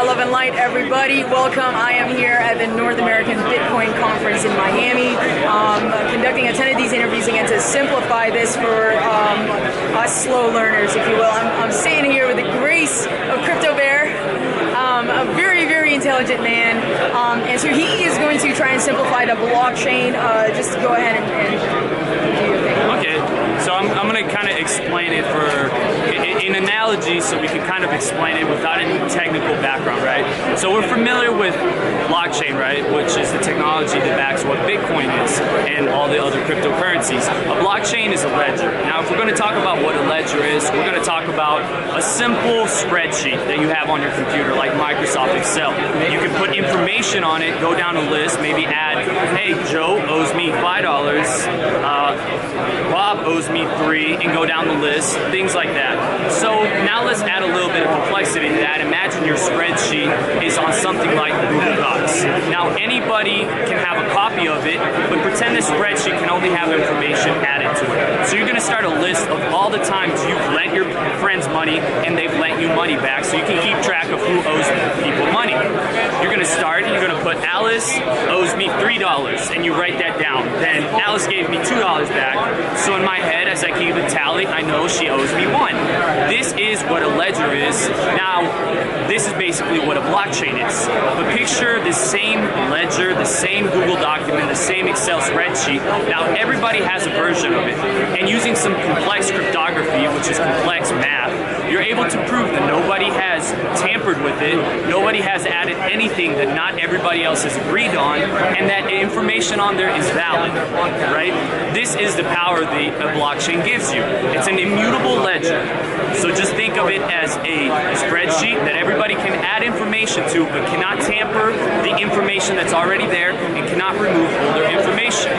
Aloha, love and light, everybody. Welcome. I am here at the North American Bitcoin Conference in Miami, conducting a ton of these interviews again to simplify this for us slow learners, if you will. I'm staying here with the grace of Crypto Bear, a very, very intelligent man, and so he is going to try and simplify the blockchain. Just go ahead and do your thing. Okay, so I'm going to kind of explain it in analogy, so we can kind of explain it without any technical background, right? So we're familiar with blockchain, right, which is the technology that backs what Bitcoin is and all the other cryptocurrencies. A blockchain is a ledger. Now, if we're going to talk about what a ledger is, we're going to talk about a simple spreadsheet that you have on your computer, like Microsoft Excel. You can put information on it, go down a list, maybe add, hey, Joe owes me $5, Bob owes me $3, and go down the list, things like that. So now let's add a little bit of complexity to that. Imagine your spreadsheet is on something like Google Docs. Now anybody can have a copy of it, but pretend this spreadsheet can only have information added to it. So you're going to start a list of all the times you've lent your friends money and they've lent you money back, so you can keep track of who owes people money. You're going to start, you're going to put Alice owes me $3, and you write that down. Then Alice gave me $2 back, so in my head, as I keep a tally, I know she owes me $1. This is what a ledger is. Now, this is basically what a blockchain is. But picture the same ledger, the same Google document, the same Excel spreadsheet. Now, everybody has a version of it. And using some complex cryptography, which is complex math, you're able to prove that nobody has tampered with it, nobody has added anything that not everybody else has agreed on, and that information on there is valid, right? This is the power that a blockchain gives you. It's an immutable ledger. So just think of it as a spreadsheet that everybody can add information to, but cannot tamper the information that's already there and cannot remove older information.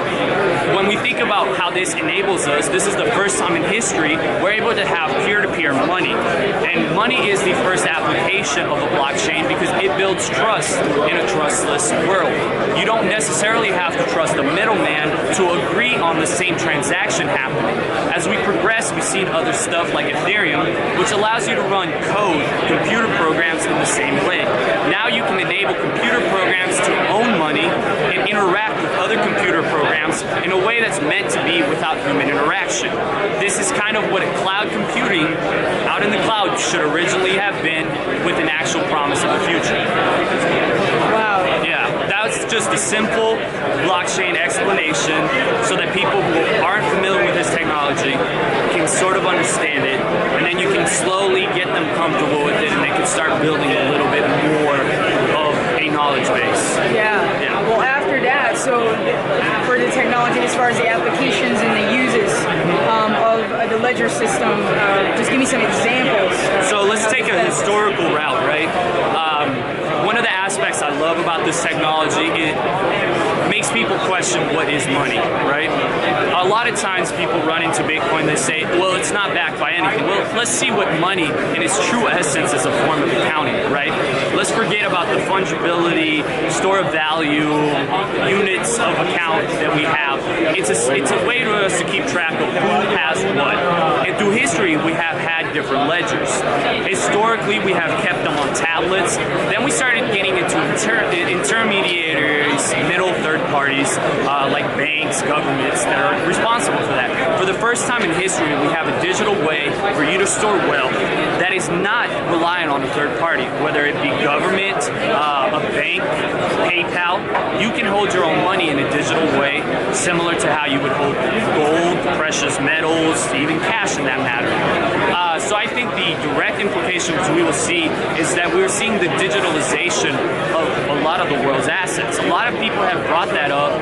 When we think about how this enables us, this is the first time in history we're able to have peer-to-peer money. And money is the first application of a blockchain because it builds trust in a trustless world. You don't necessarily have to trust a middleman to agree on the same transaction happening. As we progress, we've seen other stuff like Ethereum, which allows you to run code, computer programs in the same way. Now you can enable computer programs to own money and interact with other computer programs in a way that's meant to be without human interaction. This is kind of what a cloud computing out in the cloud should originally have been, with an actual promise of the future. Wow. Yeah, that's just a simple blockchain explanation so that people who aren't familiar with this technology can sort of understand it, and then you can slowly get them comfortable with it, and they can start building a little bit more of a knowledge base. Yeah. Well, after that, so for the technology, as far as the applications and the uses of the ledger system, just give me some examples. So let's take a historical route, right? One of the aspects I love about this technology, it makes people question what is money, right? A lot of times people run into Bitcoin, they say, well, it's not backed by anything. Well, let's see what money in its true essence is, a form of accounting, right? Let's forget about the fungibility, store of value, units of account that we have. It's a way for us to keep track of who has what. And through history, we have had different ledgers. Historically, we have kept them on tablets. Then we started getting into intermediaries, middle third parties, like banks, governments that are responsible for that. For the first time in history, we have a digital way for you to store wealth that is not reliant on a third party, whether it be government, a bank, PayPal. You can hold your own money in a digital way, similar to how you would hold gold, precious metals, even cash in that matter. So I think the direct implications we will see is that we're seeing the digitalization of a lot of the world's assets. A lot of people have brought that up,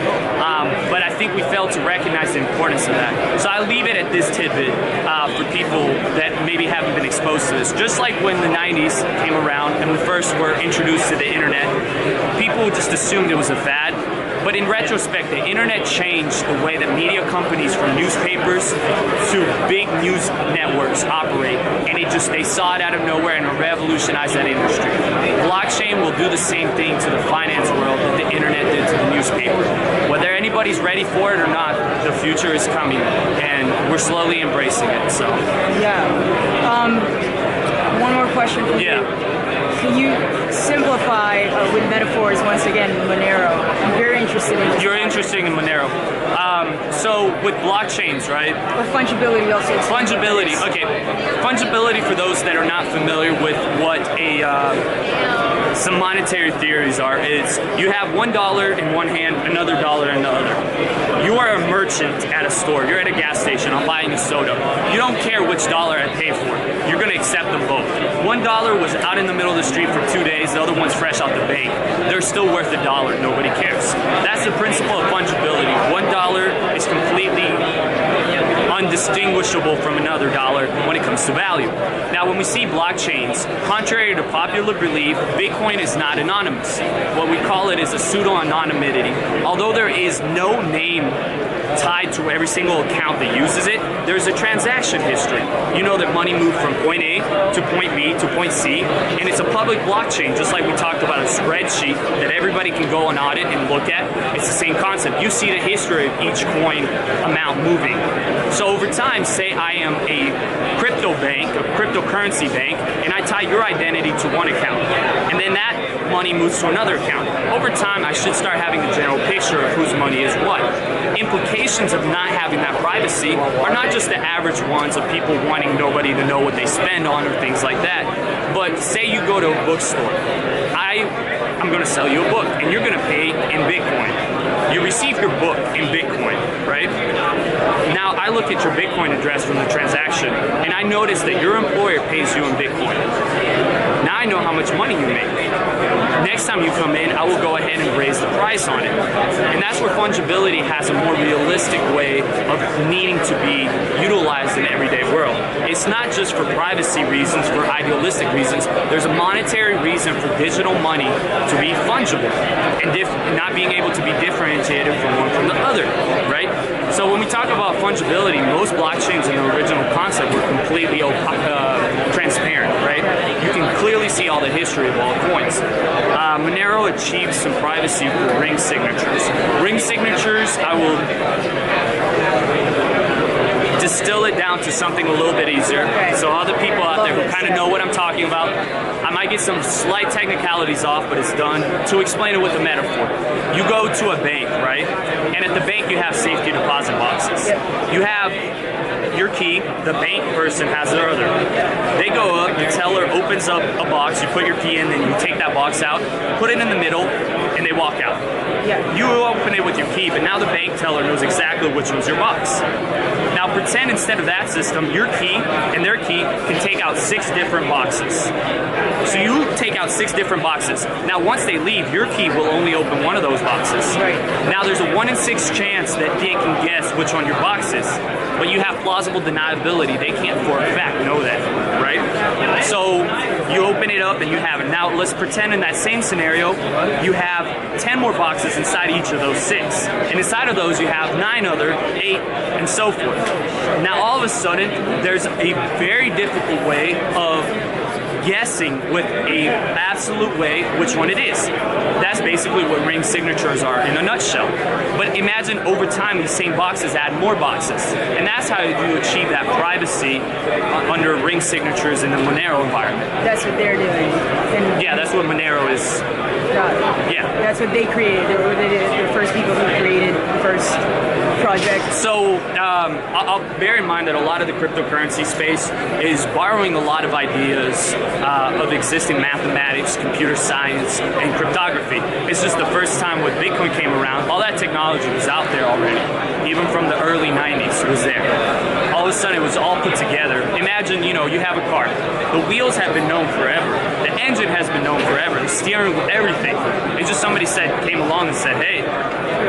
but I think we fail to recognize the importance of that. So I leave it at this tidbit for people that maybe haven't been exposed to this. Just like when the 90s came around and we first were introduced to the internet, people just assumed it was a fad. But in retrospect, the internet changed the way that media companies, from newspapers to big news networks, operate. And they saw it out of nowhere and revolutionized that industry. Blockchain will do the same thing to the finance world that the internet did to the newspaper. Whether anybody's ready for it or not, the future is coming, and we're slowly embracing it. So yeah. One more question for you. Can you simplify with metaphors once again, Monero. I'm very interested in this. You're interested in Monero. So with blockchains, right? Or fungibility also. Fungibility, okay. Fungibility, for those that are not familiar with what some monetary theories are, is you have $1 in one hand, another dollar in the other. You are a merchant at a store. You're at a gas station. I'm buying a soda. You don't care which dollar I pay for. You're going to accept them both. $1 was out in the middle of the street for 2 days. The other one's fresh out the bank. They're still worth $1. Nobody cares. That's the principle of fungibility. $1 is completely undistinguishable from another dollar when it comes to value. Now, when we see blockchains, contrary to popular belief, Bitcoin is not anonymous. What we call it is a pseudo-anonymity. Although there is no name tied to every single account that uses it, there's a transaction history. You know that money moved from point A to point B to point C, and it's a public blockchain, just like we talked about a spreadsheet that everybody can go and audit and look at. It's the same concept. You see the history of each coin amount moving. So over time, say I am a crypto bank, a cryptocurrency bank, and I tie your identity to one account, and then that money moves to another account. Over time, I should start having a general picture of whose money is what. Implications of not having that privacy are not just the average ones of people wanting nobody to know what they spend on or things like that, but say you go to a bookstore. I'm going to sell you a book, and you're going to pay in Bitcoin. You receive your book in Bitcoin, right? Now, I look at your Bitcoin address from the transaction, and I notice that your employer pays you in Bitcoin. Now I know how much money you make. Next time you come in, I will go ahead and raise the price on it. And that's where fungibility has a more realistic way of needing to be utilized in the everyday world. It's not just for privacy reasons, for idealistic reasons. There's a monetary reason for digital money to be fungible and not being able to be differentiated from one from the other, right? So when we talk about fungibility, most blockchains in the original concept were completely transparent, right? You can clearly see all the history of all coins. Monero achieves some privacy for ring signatures. Ring signatures, I will distill it down to something a little bit easier. Okay. So all the people out there who kind of know what I'm talking about, I might get some slight technicalities off, but it's done to explain it with a metaphor. You go to a bank, right? And at the bank you have safety deposit boxes. You have your key, the bank person has their other. They go up, the teller opens up a box, you put your key in, then you take that box out, put it in the middle, and they walk out. You open it with your key, but now the bank teller knows exactly which one's your box. Now pretend instead of that system, your key and their key can take out 6 different boxes. So you take out 6 different boxes. Now once they leave, your key will only open one of those boxes. Now there's a 1 in 6 chance that they can guess which one your box is, but you have plausible deniability. They can't for a fact know that, right? So you open it up and you have it. Now let's pretend in that same scenario, you have 10 more boxes inside each of those 6. And inside of those you have 9 other, 8, and so forth. Now all of a sudden, there's a very difficult way of guessing with a absolute way which one it is. That's basically what ring signatures are in a nutshell. But imagine over time these same boxes add more boxes. And that's how you achieve that privacy under ring signatures in the Monero environment. That's what they're doing. And yeah, that's what Monero is. Yeah. That's what they created. They were the first people who created the first project. So I'll bear in mind that a lot of the cryptocurrency space is borrowing a lot of ideas of existing mathematics, computer science, and cryptography. It's just the first time when Bitcoin came around, all that technology was out there already. Even from the early 90s, it was there. All of a sudden, it was all put together. Imagine, you know, you have a car. The wheels have been known forever. The engine has been known forever. The steering wheel, everything. It's just somebody came along and said, hey,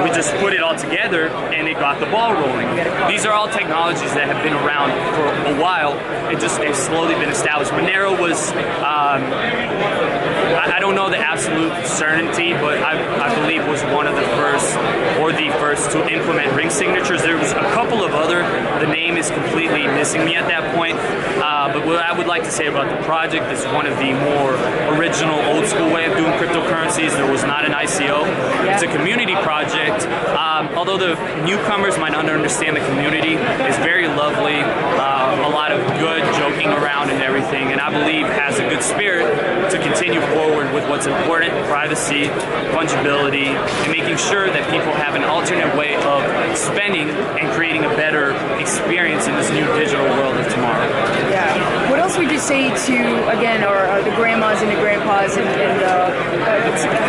we just put it all together and it got the ball rolling. These are all technologies that have been around for a while. They've slowly been established. Monero was, I don't know the absolute certainty, but I believe was one of the first, or the first, to implement ring signatures. There was a couple of other, the name is completely missing me at that point, but what I would like to say about the project is one of the more original, old school way of doing cryptocurrencies. There was not an ICO. It's a community project. Although the newcomers might not understand the community, it's very lovely. A lot of good joking around and everything, and I believe has a good spirit to continue forward with what's important: privacy, fungibility, and making sure that people have an alternate way of spending and creating a better experience in this new digital world of tomorrow. Yeah. What else would you say to, again, or the grandmas and the grandpas and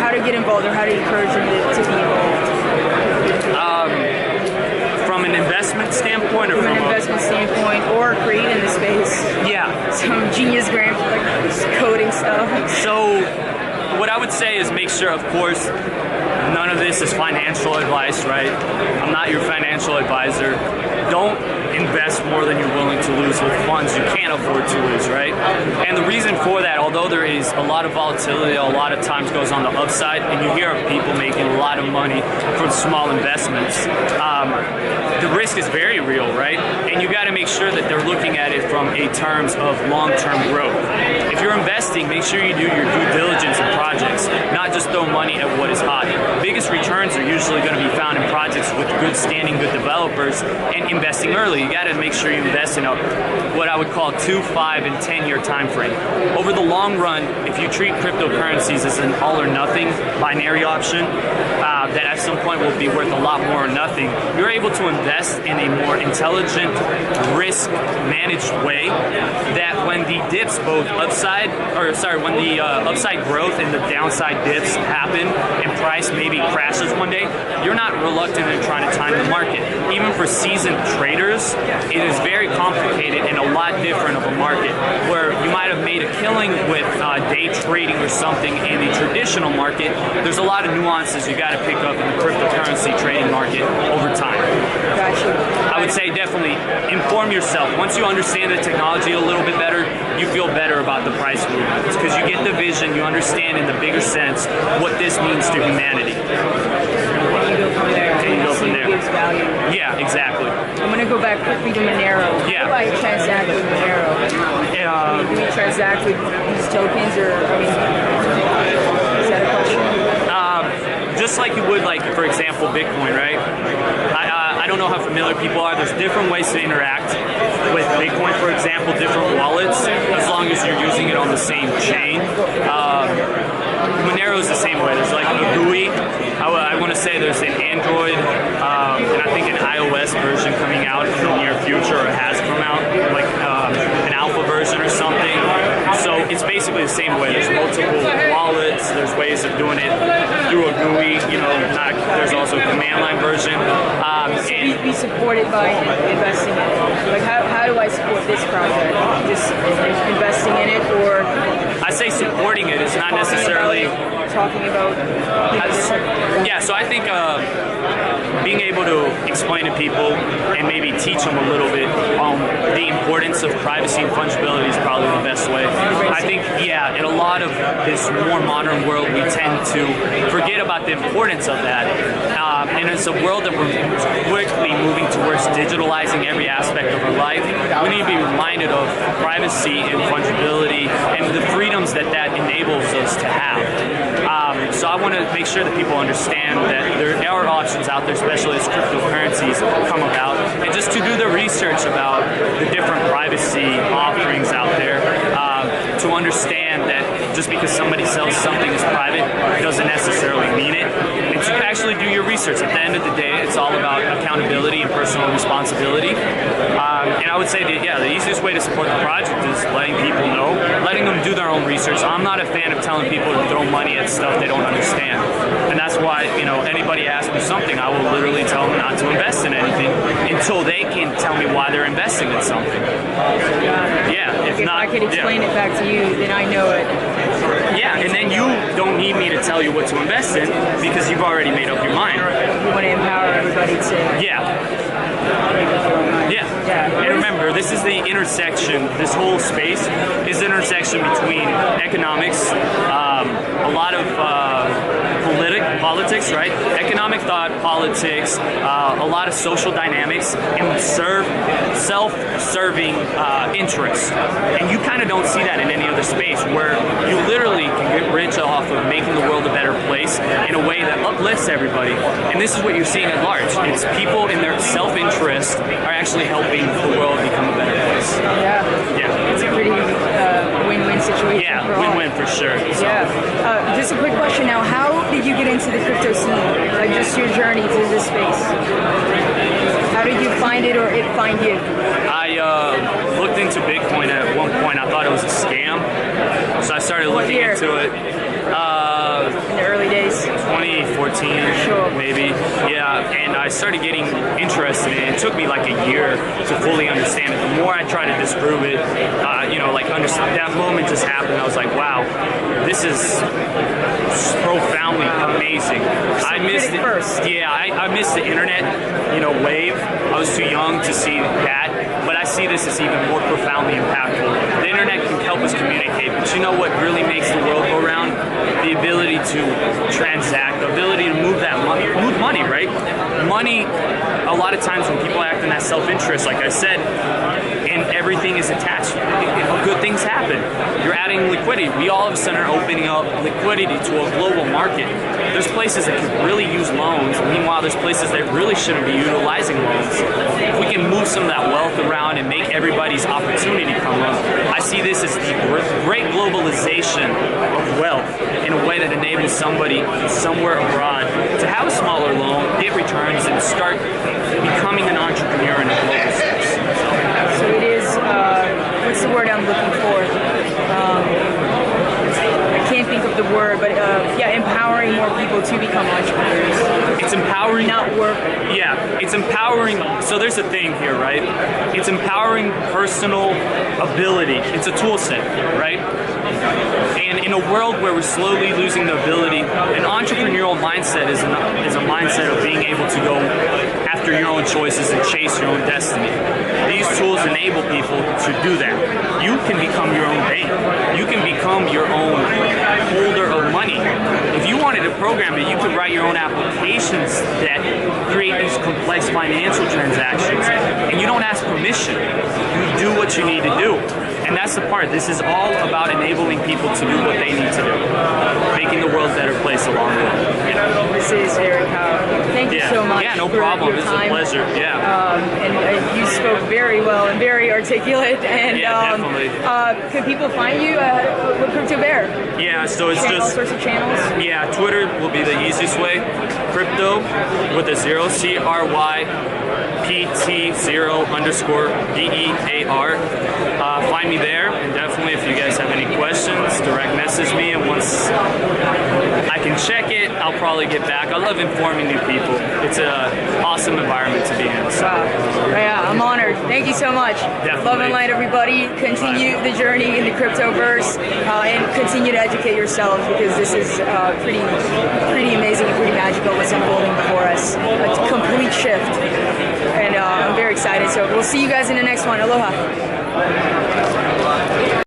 how to get involved or how to encourage them to be involved? From an investment standpoint, or from an investment standpoint, or creating the space. Yeah. Some genius grant coding stuff. So what I would say is make sure, of course, none of this is financial advice, right? I'm not your financial advisor. Don't invest more than you're willing to lose with funds you can't afford to lose, right? And the reason for that, although there is a lot of volatility, a lot of times goes on the upside, and you hear of people making a lot of money from small investments, the risk is very real, right? And you got to make sure that they're looking at it from a terms of long-term growth. If you're investing, make sure you do your due diligence in projects, not just throw money at what is hot. Biggest returns are usually going to be found in projects with good standing, good developers, and investing early. You got to make sure you invest in what I would call 2, 5, and 10-year time frame. Over the long run, if you treat cryptocurrencies as an all or nothing binary option, that at some point will be worth a lot more or nothing, you're able to invest in a more intelligent, risk-managed way that when the dips both upside, when the upside growth and the downside dips happen and price maybe crashes one day, you're not reluctant in trying to time the market. Even for seasoned traders, it is very complicated and a lot different of a market where you might have made a killing with day trading or something in the traditional market. There's a lot of nuances you got to pick up in the cryptocurrency trading market over time. Gotcha. I would say definitely inform yourself. Once you understand the technology a little bit better, you feel better about the price movements because you get the vision, you understand in the bigger sense what this means to humanity. And you go from there. And you go from there. Gives value. Yeah, exactly. I'm going to go back quickly to Monero. Yeah. How do I transact with Monero? Do we transact with these tokens, or, I mean, is that a question? Just like you would, like, for example, Bitcoin, right? I don't know how familiar people are. There's different ways to interact with Bitcoin, for example, different wallets, as long as you're using it on the same chain. Monero is the same way. There's like a GUI. I want to say there's an Android and I think an iOS version coming out in the near future, or has come out, like an alpha version or something. So it's basically the same way. There's multiple wallets. There's ways of doing it through a GUI. There's also a command line version. We support it by investing in it. Like, how do I support this project? Just investing in it, or I say supporting it is not necessarily talking about. Yeah, so I think being able to explain to people and maybe teach them a little bit on the importance of privacy and fungibility is probably the best way. I think, yeah, in a lot of this more modern world, we tend to forget about the importance of that. And it's a world that we're quickly moving towards digitalizing every aspect of our life. We need to be reminded of privacy and fungibility and the freedoms that enables us to have. So I want to make sure that people understand that there are options out there, especially as cryptocurrencies come about, and just to do the research about the different privacy offerings out there, to understand that just because somebody sells something as private doesn't necessarily mean it, and to actually do your research. At the end of the day, it's all about accountability and personal responsibility. And I would say that, yeah, the easiest way to support the project is letting people know, letting them do their own research. I'm not a fan of telling people to throw money at stuff they don't understand. And that's why, anybody asks me something, I will literally tell them not to invest in anything until they can tell me why they're investing in something. Yeah, if not, I can explain it back to you, then I know it. Yeah, and then you don't need me to tell you what to invest in because you've already made up your mind. You want to empower everybody to. Yeah. And remember, this is the intersection, this whole space is the intersection between economics, a lot of politics, right? Economic thought, politics, a lot of social dynamics, and self-serving interests. And you kind of don't see that in any other space where you literally can get rich off of making the world a better place space in a way that uplifts everybody. And this is what you're seeing at large. It's people in their self-interest are actually helping the world become a better place. Yeah. It's a pretty win-win situation. Yeah, for win-win for sure. So. Yeah. Just a quick question now. How did you get into the crypto scene? Like just your journey through this space? How did you find it or it find you? I looked into Bitcoin at one point. I thought it was a scam. So I started looking into it. In the early days? 2014, maybe. Yeah, and I started getting interested in it. It took me like a year to fully understand it. The more I tried to disprove it, that moment just happened. I was like, wow, this is profoundly amazing. I missed it first. Yeah, I missed the internet, wave. I was too young to see that, but I see this as even more profoundly impactful. The internet can help us communicate, but you know what really makes the world go round? The ability to transact, the ability to move money, right? Money, a lot of times when people act in that self-interest, like I said, and everything is attached, good things happen. You're adding liquidity. We all of a sudden are opening up liquidity to a global market. There's places that could really use loans. Meanwhile, there's places that really shouldn't be utilizing loans. If we can move some of that wealth around and make everybody's opportunity come up, I see this as the great globalization of wealth in a way that enables somebody somewhere abroad to have a smaller loan, get returns, and start becoming an entrepreneur in a global sense. So it is, what's the word I'm looking for? I can't think of the word, but empowering more people to become entrepreneurs. It's empowering. Not work. Yeah, it's empowering. So there's a thing here, right? It's empowering personal ability. It's a tool set, right? And in a world where we're slowly losing the ability, an entrepreneurial mindset is a mindset of being able to go after your own choices and chase your own destiny. These tools enable people to do that. You can become your own bank. You can become your own holder of money. If you wanted to program it, you could write your own applications that create these complex financial transactions, and you don't ask permission. You do what you need to do. And that's the part. This is all about enabling people to do what they need to do, making the world a better place along the way. This is very powerful. Thank you so much. Yeah, no problem. It's a pleasure. Yeah. And you spoke very well and very articulate. And definitely. Can people find you? Crypto Bear. Yeah, so it's all sorts of channels. Yeah, Twitter will be the easiest way. Crypto with a 0, CRYPT0_BEAR. Find me there, and definitely if you guys have any questions, direct message me, and once I can check it, I'll probably get back. I love informing new people. It's an awesome environment to be in. So. Wow. Yeah, I'm honored. Thank you so much. Definitely. Love and light, everybody. Continue the journey in the cryptoverse and continue to educate yourselves, because this is pretty amazing and pretty magical what's unfolding before us. A complete shift. And I'm very excited. So we'll see you guys in the next one. Aloha.